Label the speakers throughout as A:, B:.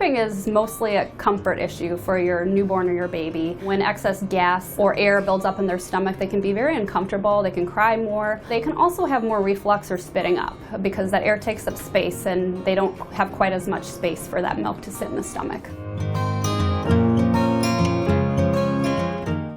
A: Burping is mostly a comfort issue for your newborn or your baby. When excess gas or air builds up in their stomach, they can be very uncomfortable, they can cry more. They can also have more reflux or spitting up because that air takes up space and they don't have quite as much space for that milk to sit in the stomach.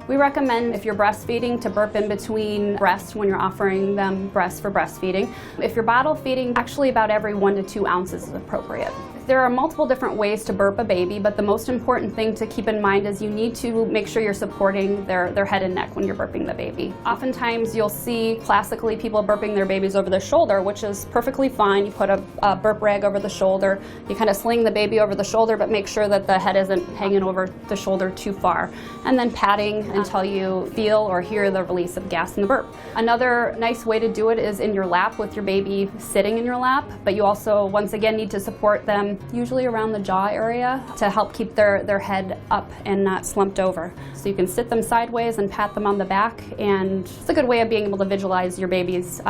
A: We recommend, if you're breastfeeding, to burp in between breasts when you're offering them breast for breastfeeding. If you're bottle feeding, actually about every 1 to 2 ounces is appropriate. There are multiple different ways to burp a baby, but the most important thing to keep in mind is you need to make sure you're supporting their head and neck when you're burping the baby. Oftentimes you'll see classically people burping their babies over their shoulder, which is perfectly fine. You put a burp rag over the shoulder, you kind of sling the baby over the shoulder, but make sure that the head isn't hanging over the shoulder too far. And then patting until you feel or hear the release of gas in the burp. Another nice way to do it is in your lap with your baby sitting in your lap, but you also once again need to support them usually around the jaw area to help keep their head up and not slumped over. So you can sit them sideways and pat them on the back, and it's a good way of being able to visualize your baby's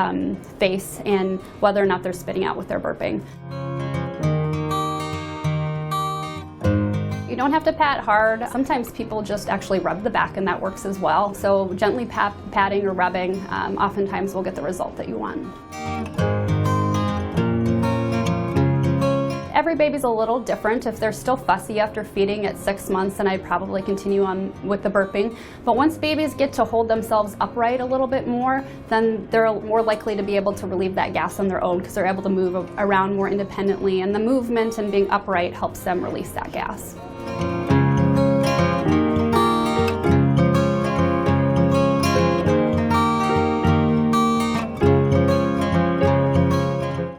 A: face and whether or not they're spitting out with their burping. You don't have to pat hard. Sometimes people just actually rub the back and that works as well. So gently patting or rubbing oftentimes will get the result that you want. Every baby's a little different. If they're still fussy after feeding at 6 months, then I'd probably continue on with the burping. But once babies get to hold themselves upright a little bit more, then they're more likely to be able to relieve that gas on their own because they're able to move around more independently, and the movement and being upright helps them release that gas.